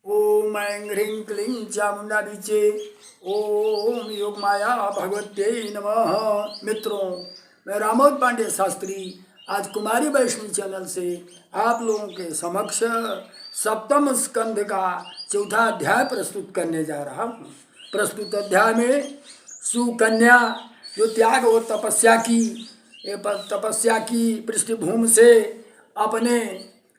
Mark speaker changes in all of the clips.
Speaker 1: ओम ऐं ह्रीं क्लीं चामुंडा बीचे। ओम योग माया भगवत्यै नमः। मित्रों, मैं रामोद पांडे शास्त्री आज कुमारी वैष्णवी चैनल से आप लोगों के समक्ष सप्तम स्कंद का चौथा अध्याय प्रस्तुत करने जा रहा हूँ। प्रस्तुत अध्याय में सुकन्या जो त्याग और तपस्या की पृष्ठभूमि से अपने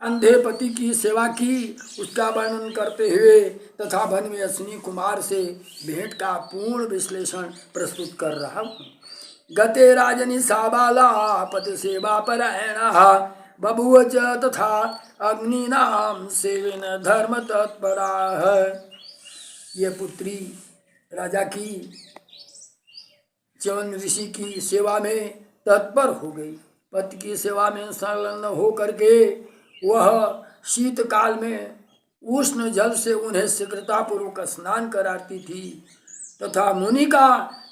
Speaker 1: अंधे पति की सेवा की, उसका वर्णन करते हुए तथा वन में अश्विनी कुमार से भेंट का पूर्ण विश्लेषण प्रस्तुत कर रहा हूँ। गते राजनी साबाला पति सेवा परायणः बभूव च तथा अग्निनाम सेवन धर्म तत्पराः। ये पुत्री राजा की च्यवन ऋषि की सेवा में तत्पर हो गई। पति की सेवा में संलग्न हो करके वह शीतकाल में उष्ण जल से उन्हें शीघ्रतापूर्वक स्नान कराती थी तथा मुनि का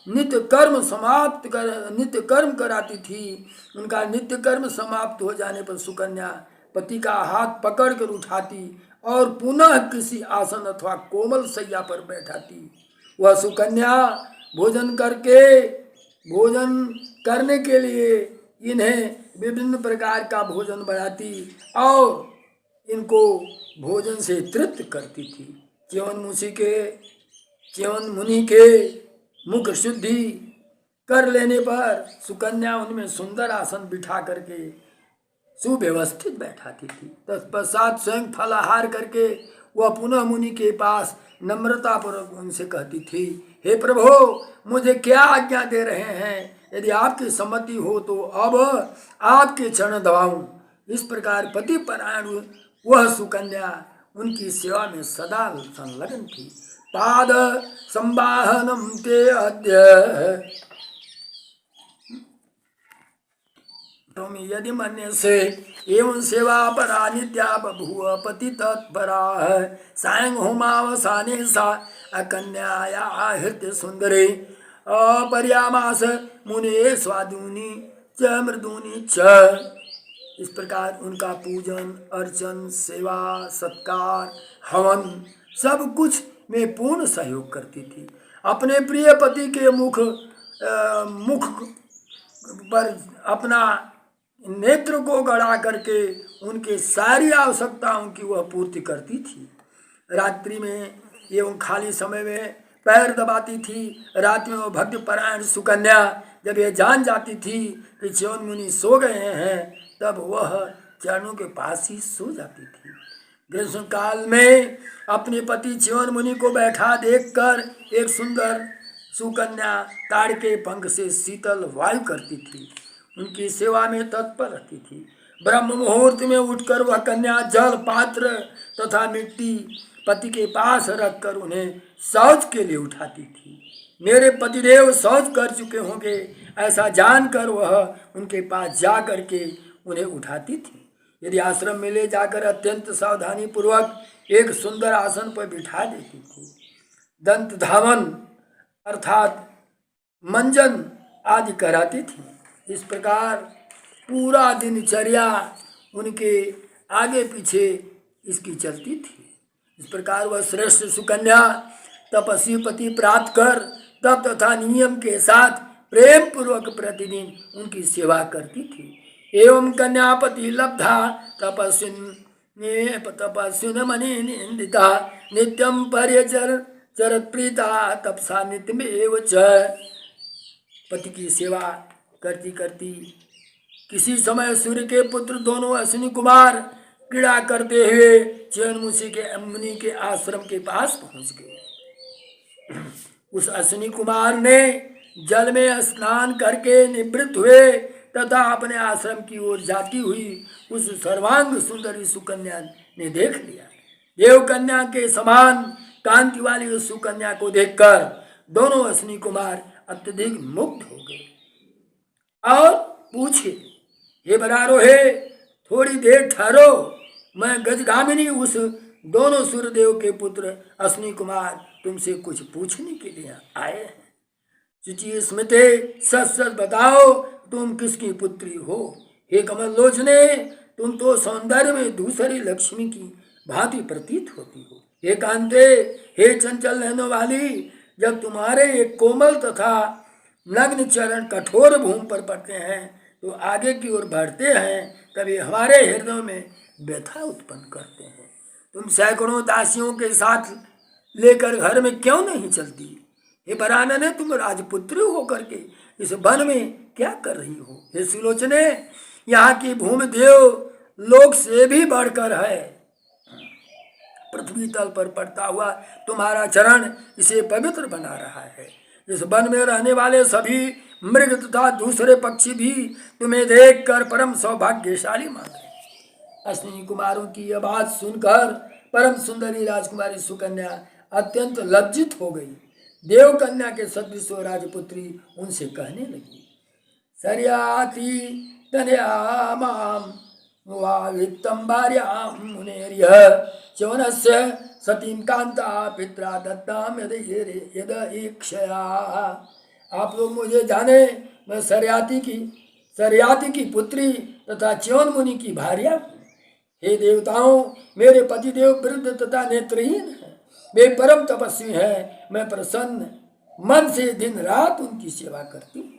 Speaker 1: नित्य कर्म कराती थी। उनका नित्य कर्म समाप्त हो जाने पर सुकन्या पति का हाथ पकड़कर उठाती और पुनः किसी आसन अथवा कोमल शैया पर बैठाती। वह सुकन्या भोजन करने के लिए इन्हें विभिन्न प्रकार का भोजन बनाती और इनको भोजन से तृप्त करती थी। च्यवन मुनि के मुख शुद्धि कर लेने पर सुकन्या उनमें सुंदर आसन बिठा करके सुव्यवस्थित बैठाती थी। तत्पश्चात स्वयं फलाहार करके वह पुनः मुनि के पास नम्रतापूर्वक उनसे कहती थी, हे प्रभो, मुझे क्या आज्ञा दे रहे हैं? यदि आपकी सम्मति हो तो अब आपके चरण दबाऊं। इस प्रकार पति परायण वह सुकन्या उनकी सेवा में सदा संलग्न थी। पाद संवाहनम ते अद्य यदि मन्य से एवं सेवा परा नित्या बभूव पति तत्परा। सायं होमावसाने सा अकन्याया हृदय सुंदरे पर्यामास मुने स्वादूनी च मृदूनी च। इस प्रकार उनका पूजन अर्चन सेवा सत्कार हवन सब कुछ में पूर्ण सहयोग करती थी। अपने प्रिय पति के मुख पर अपना नेत्र को गड़ा करके उनके सारी आवश्यकताओं की वह पूर्ति करती थी। रात्रि में एवं खाली समय में पैर दबाती थी। रात में वह भक्ति परायण सुकन्या जब यह जान जाती थी कि च्यवन मुनि सो गए हैं, तब वह चरणों के पास ही सो जाती थी। ग्रीष्म काल में अपने पति च्यवन मुनि को बैठा देखकर एक सुंदर सुकन्या ताड़ के पंख से शीतल वायु करती थी, उनकी सेवा में तत्पर रहती थी। ब्रह्म मुहूर्त में उठकर वह कन्या जल पात्र तथा मिट्टी पति के पास रखकर उन्हें शौच के लिए उठाती थी। मेरे पतिदेव शौच कर चुके होंगे ऐसा जानकर वह उनके पास जा करके उन्हें उठाती थी। यदि आश्रम में ले जाकर अत्यंत सावधानी पूर्वक एक सुंदर आसन पर बिठा देती थी। दंत धावन अर्थात मंजन आदि कराती थी। इस प्रकार पूरा दिनचर्या उनके आगे पीछे इसकी चलती थी। इस प्रकार वह श्रेष्ठ सुकन्या तपस्वी पति प्राप्त कर तप तथा नियम के साथ प्रेम पूर्वक प्रतिदिन उनकी सेवा करती थी। एवं कन्यापति लब्धा तपस्विन मणि निंदिता नित्यम चरत प्रीता तपसा नित्यमेव च। पति की सेवा करती करती किसी समय सूर्य के पुत्र दोनों अश्विनी कुमार क्रीड़ा करते हुए च्यवन मुनि के आश्रम के पास पहुंच गए। उस अश्विनी कुमार ने जल में स्नान करके निवृत्त हुए तथा अपने आश्रम की ओर जाती हुई उस सर्वांग सुंदरी सुकन्या ने देख लिया। देव कन्या के समान कांति वाली उस सुकन्या को देखकर दोनों अश्विनी कुमार अत्यधिक मुग्ध हो गए और पूछे, हे बरारोहे, थोड़ी देर ठहरो, मैं गजगामिनी उस दोनों सूर्यदेव के पुत्र अश्विनी कुमार तुमसे कुछ पूछने के लिए आए हैं। शुचि स्मृते, सच सच बताओ तुम किसकी पुत्री हो? हे कमल लोचने, तुम तो सौंदर्य में दूसरी लक्ष्मी की भांति प्रतीत होती हो। हे कांते, हे चंचल नैनों वाली, जब तुम्हारे ये कोमल तथा नग्न चरण कठोर भूमि पर पड़ते हैं तो आगे की ओर बढ़ते हैं, कभी हमारे हृदय में व्यथा उत्पन्न करते हैं। तुम सैकड़ों दासियों के साथ लेकर घर में क्यों नहीं चलती? हे वरानने, तुम राजपुत्री होकर के इस वन में क्या कर रही हो? हे सुलोचने, यहाँ की भूमि देव लोक से भी बढ़कर है। पृथ्वी तल पर पड़ता हुआ तुम्हारा चरण इसे पवित्र बना रहा है। इस वन में रहने वाले सभी मृग तथा दूसरे पक्षी भी तुम्हें देखकर परम सौभाग्यशाली मान रहे हैं। अश्विनी कुमारों की यह बात सुनकर परम सुंदरी राजकुमारी सुकन्या अत्यंत लज्जित हो गई। देव कन्या के सदृश राजपुत्री उनसे कहने लगी, सर्याति तनया माम वावित्तम भार्याम मुनेर्यः च्यवनस्य सतीं कांता पित्रा दत्ताम यद ईक्षया। आप लोग मुझे जाने, मैं सरियाती की पुत्री तथा च्यवन मुनि की भार्या हूँ। हे देवताओं, मेरे पतिदेव वृद्ध तथा नेत्रहीन हैं, वे परम तपस्वी हैं। मैं प्रसन्न मन से दिन रात उनकी सेवा करती हूँ।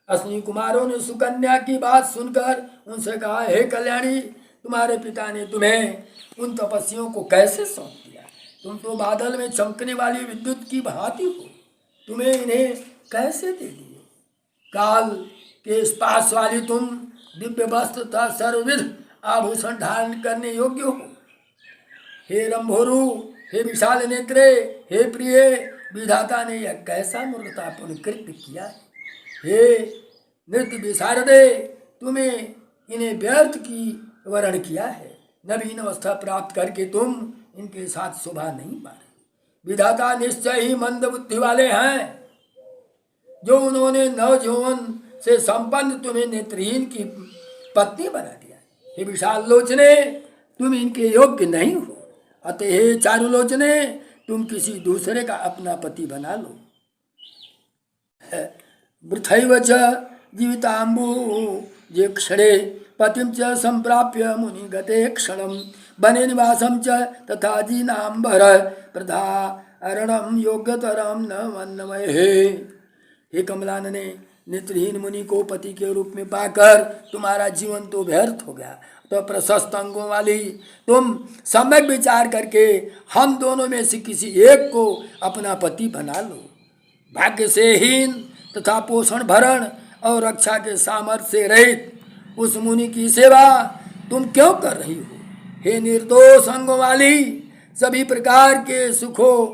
Speaker 1: अश्विनी कुमारों ने सुकन्या की बात सुनकर उनसे कहा, हे कल्याणी, तुम्हारे पिता ने तुम्हें उन तपस्वियों को कैसे सौंप दिया? तुम तो बादल में चमकने वाली विद्युत की भांति हो, तुम्हें इन्हें कैसे दे दिए? काल के स्पाश वाली तुम दिव्य वस्त्र तथा सर्वविध आभूषण धारण करने योग्य हो। हे रंभोरु, हे विशाल नेत्रे, हे प्रिय, विधाता ने यह कैसा मूर्खतापूर्ण कृत्य किया है? हे नृत्य विशारदे, तुम्हें इन्हें व्यर्थ की वर्ण किया है। नवीन अवस्था प्राप्त करके तुम इनके साथ शोभा नहीं पा रहे। विधाता निश्चय ही मंद बुद्धि वाले हैं, जो उन्होंने नवजौवन से संपन्न तुम्हें नेत्रहीन की पत्नी बना दिया। हे विशाल लोचने, तुम इनके योग्य नहीं हो, अतः हे चारुलोचने, तुम किसी दूसरे का अपना पति बना लो। वृथैव च जीविताम्बु जे क्षणे पतिं च संप्राप्य मुनि गते क्षणं वने निवासं च तथा जीनाम्बर प्रधारणं योग्यतरं न मन्महे। हे कमलानने, नेत्रहीन मुनि को पति के रूप में पाकर तुम्हारा जीवन तो व्यर्थ हो गया, तो प्रशस्त अंगों वाली तुम सम्यक विचार करके हम दोनों में से किसी एक को अपना पति बना लो। भाग्य से हीन तथा पोषण भरण और रक्षा के सामर्थ्य से रहित उस मुनि की सेवा तुम क्यों कर रही हो? हे निर्दोष अंगों वाली, सभी प्रकार के सुखों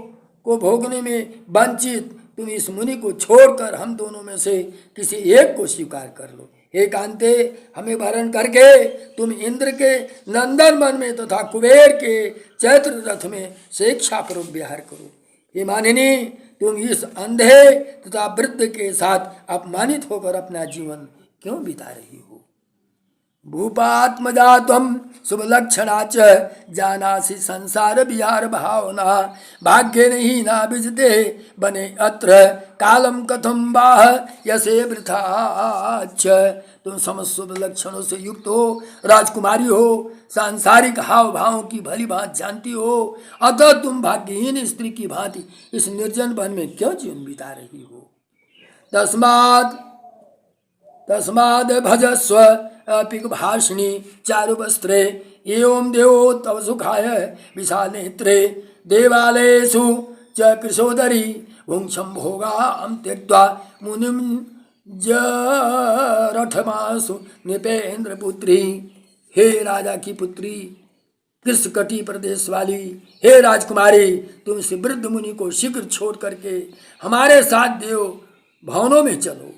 Speaker 1: को भोगने में वंचित तुम इस मुनि को छोड़कर हम दोनों में से किसी एक को स्वीकार कर लो। हे कांते, हमें वरण करके तुम इंद्र के नंदन वन में तथा कुबेर के चैत्र रथ में स्वेच्छापूर्वक विहार करो। हे मानिनी, तुम इस अंधे तथा वृद्ध के साथ अपमानित होकर अपना जीवन क्यों बिता रही हो? भूपात्मजा त्वं शुभलक्षणा च जानासि संसार विहार भावना भाग्येन हीना विजते बने अत्र कालम कथम बाह यसे वृथा च। तुम समस्त शुभ लक्षणों से युक्त हो, राजकुमारी हो, सांसारिक हाव भावों की भली भांति जानती हो, अतः तुम भाग्यहीन स्त्री की भांति इस निर्जन वन में क्यों जीवन बिता रही हो? तस्माद् भजस्व अपिक भाषिणी चारु वस्त्रे एवं देवो तव सुखाय विशाल नेत्रे देवालयेषु च कृशोदरी भुंक्षं भोगां त्यक्त्वा मुनिं जरठमासु नृपेन्द्र पुत्री। हे राजा की पुत्री, कृष्णकटी प्रदेश वाली, हे राजकुमारी, तुम इस वृद्ध मुनि को शीघ्र छोड़ करके हमारे साथ देव भवनों में चलो।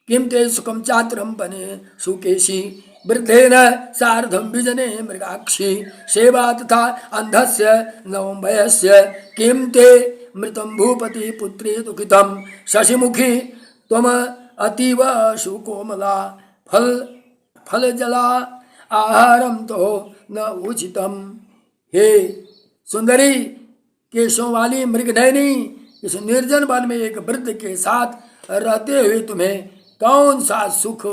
Speaker 1: किम ते सुखम चात्रम बने सुकेशी वृद्धेन सार्धम विजने मृगाक्षी सेवा तथा अंधस्य नवम्भयस्य किम ते मृतम भूपति पुत्री दुखितम शशिमुखी त्वम अतीव सुकोमला फल जला आहारम तो न उचितम। हे सुंदरी, केशों वाली मृगनयनी, इस निर्जन वन में एक वृद्ध के साथ रहते हुए तुम्हें कौन सा सुख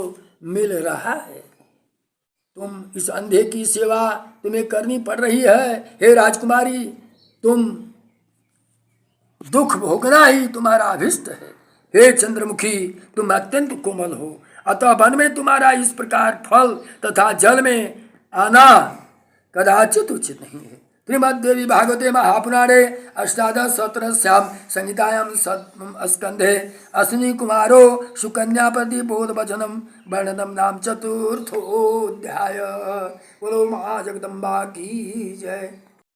Speaker 1: मिल रहा है? तुम इस अंधे की सेवा तुम्हें करनी पड़ रही है। हे राजकुमारी, तुम दुख भोगना ही तुम्हारा अभिष्ट है। हे चंद्रमुखी, तुम अत्यंत कोमल हो, अतः वन में तुम्हारा इस प्रकार फल तथा जल में आना कदाचित उचित नहीं है। श्रीमद्देवी भागवते महापुराणे अष्टादशसहस्रस्यां संहितायां सप्तम स्कंधे अश्विनी कुमारो सुकन्यापति बोधवचनम वर्णनम नाम चतुर्थोऽध्याय। बोलो माँ जगदम्बा की जय।